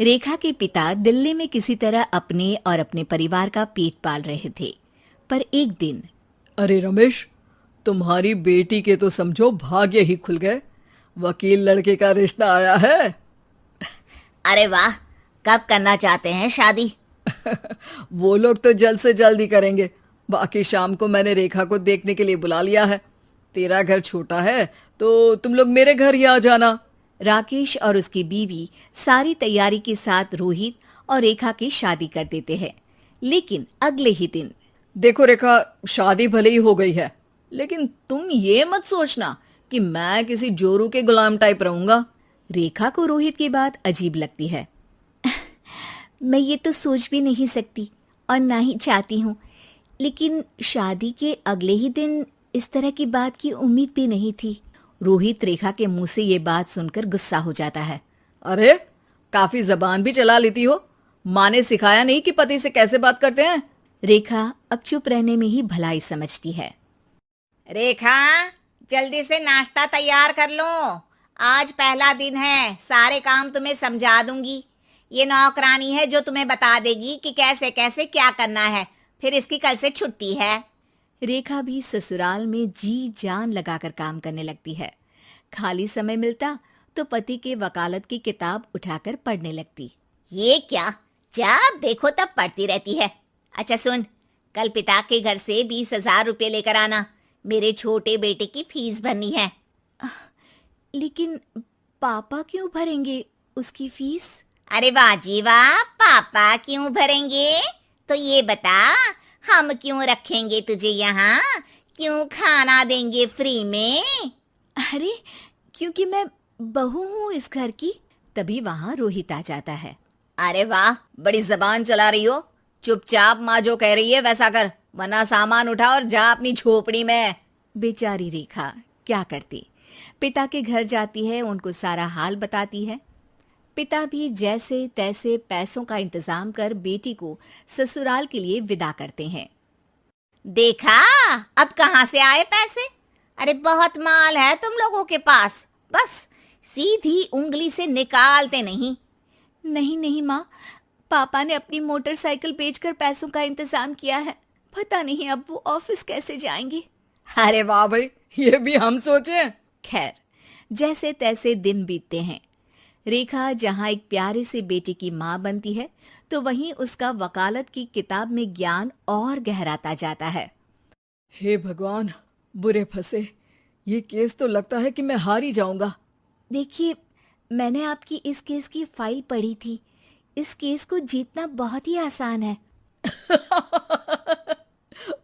रेखा के पिता दिल्ली में किसी तरह अपने और अपने परिवार का पेट पाल रहे थे। पर एक दिन, अरे रमेश, तुम्हारी बेटी के तो समझो भाग्य ही खुल गए। वकील लड़के का रिश्ता आया है। अरे वाह, कब करना चाहते हैं शादी? वो लोग तो जल्द से जल्द ही करेंगे। बाकी शाम को मैंने रेखा को देखने के लिए बुला लिया है। तेरा घर छोटा है तो तुम लोग मेरे घर ही आ जाना। राकेश और उसकी बीवी सारी तैयारी के साथ रोहित और रेखा की शादी कर देते हैं। लेकिन अगले ही दिन, देखो रेखा, शादी भले ही हो गई है, लेकिन तुम ये मत सोचना कि मैं किसी जोरू के गुलाम टाइप रहूंगा। रेखा को रोहित की बात अजीब लगती है। मैं ये तो सोच भी नहीं सकती और ना ही चाहती हूँ, लेकिन शादी के अगले ही दिन इस तरह की बात की उम्मीद भी नहीं थी। रोहित रेखा के मुंह से ये बात सुनकर गुस्सा हो जाता है। अरे, काफी जबान भी चला लेती हो। माँ ने सिखाया नहीं कि पति से कैसे बात करते हैं? रेखा अब चुप रहने में ही भलाई समझती है। रेखा, जल्दी से नाश्ता तैयार कर लो। आज पहला दिन है, सारे काम तुम्हें समझा दूंगी। ये नौकरानी है जो तुम्हें बता देगी कि कैसे कैसे क्या करना है। फिर इसकी कल से छुट्टी है। रेखा भी ससुराल में जी जान लगाकर काम करने लगती है। खाली समय मिलता तो पति के वकालत की किताब उठाकर पढ़ने लगती। ये क्या, जब देखो तब पढ़ती रहती है। अच्छा सुन, कल पिता के घर से 20,000 रुपये लेकर आना। मेरे छोटे बेटे की फीस भरनी है। लेकिन पापा क्यों भरेंगे उसकी फीस? अरे वाह जी वाह, पापा क्यों भरेंगे? तो ये बता, हम क्यों रखेंगे तुझे यहाँ? क्यों खाना देंगे फ्री में? अरे, क्योंकि मैं बहू हूँ इस घर की। तभी वहाँ रोहित आ जाता है। अरे वाह, बड़ी जबान चला रही हो। चुपचाप माँ जो कह रही है वैसा कर, वरना सामान उठा और जा अपनी झोपड़ी में। बेचारी रेखा क्या करती, पिता के घर जाती है, उनको सारा हाल बताती है। पिता भी जैसे तैसे पैसों का इंतजाम कर बेटी को ससुराल के लिए विदा करते हैं। देखा, अब कहाँ से आए पैसे? अरे बहुत माल है तुम लोगों के पास, बस सीधी उंगली से निकालते नहीं। नहीं नहीं माँ, पापा ने अपनी मोटरसाइकिल बेचकर पैसों का इंतजाम किया है। पता नहीं अब वो ऑफिस कैसे जाएंगे। अरे वाह भाई, ये भी हम सोचे। खैर, जैसे तैसे दिन बीतते हैं। रेखा जहाँ एक प्यारे से बेटे की माँ बनती है, तो वहीं उसका वकालत की किताब में ज्ञान और गहराता जाता है। हे भगवान, बुरे फंसे। ये केस तो लगता है कि मैं हार ही जाऊंगा। देखिए, मैंने आपकी इस केस की फाइल पढ़ी थी। इस केस को जीतना बहुत ही आसान है।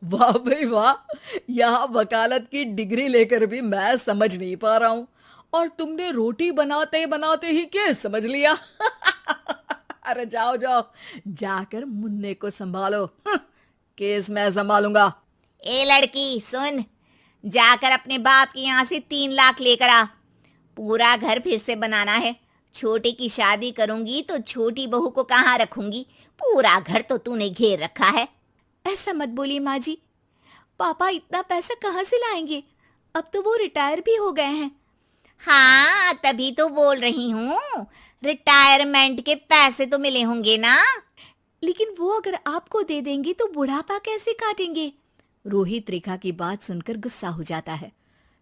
वाह भाई वाह, यहाँ वकालत की डिग्री लेकर भी मैं समझ नहीं पा रहा हूँ, और तुमने रोटी बनाते बनाते ही केस समझ लिया। अरे जाओ जाओ, जाकर मुन्ने को संभालो। केस मैं संभालूंगा। ए लड़की सुन, जाकर अपने बाप के यहाँ से 3 लाख लेकर आ। पूरा घर फिर से बनाना है। छोटे की शादी करूंगी तो छोटी बहू को कहाँ रखूंगी? पूरा घर तो तूने घेर रखा है। ऐसा मत बोलिए माँ जी, पापा इतना पैसा कहाँ से लाएंगे? अब तो वो रिटायर भी हो गए हैं। हाँ, तभी तो बोल रही हूँ, रिटायरमेंट के पैसे तो मिले होंगे ना। लेकिन वो अगर आपको दे देंगे तो बुढ़ापा कैसे काटेंगे? रोहित रेखा की बात सुनकर गुस्सा हो जाता है।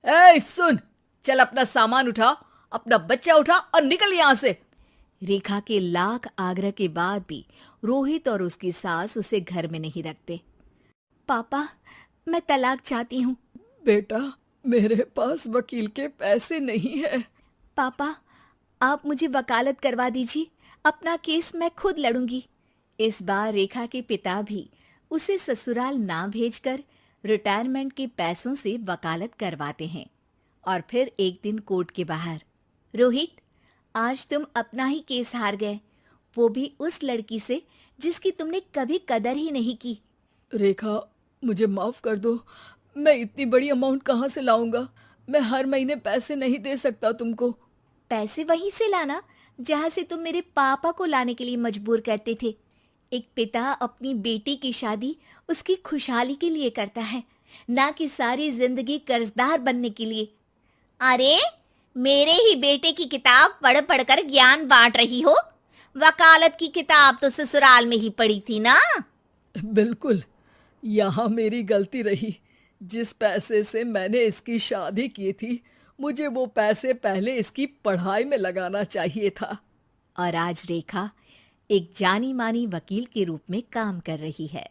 ए सुन, चल अपना सामान उठा, अपना बच्चा उठा और निकल यहाँ से। रेखा के लाख आग्रह के बाद भी रोहित और उसकी सास उसे घर में नहीं रखते। पापा, मैं तलाक चाहती हूँ। बेटा, मेरे पास वकील के पैसे नहीं है। पापा, आप मुझे वकालत करवा दीजिए, अपना केस मैं खुद लड़ूंगी। इस बार रेखा के पिता भी उसे ससुराल ना भेजकर रिटायरमेंट के पैसों से वकालत करवाते हैं। और फिर एक दिन कोर्ट के बाहर, रोहित, आज तुम अपना ही केस हार गए, वो भी उस लड़की से जिसकी तुमने कभी कदर ही नहीं की। रेखा, मुझे माफ कर दो। मैं इतनी बड़ी अमाउंट कहाँ से लाऊंगा? मैं हर महीने पैसे नहीं दे सकता तुमको। पैसे वहीं से लाना जहाँ से तुम मेरे पापा को लाने के लिए मजबूर करते थे। एक पिता अपनी बेटी की शादी उसकी खुशहाली के लिए करता है, ना कि सारी जिंदगी कर्जदार बनने के लिए। अरे, मेरे ही बेटे की किताब पढ़ पढ़कर ज्ञान बांट रही हो? वकालत की किताब तो ससुराल में ही पड़ी थी ना। बिल्कुल, यहाँ मेरी गलती रही। जिस पैसे से मैंने इसकी शादी की थी, मुझे वो पैसे पहले इसकी पढ़ाई में लगाना चाहिए था। और आज रेखा एक जानी मानी वकील के रूप में काम कर रही है।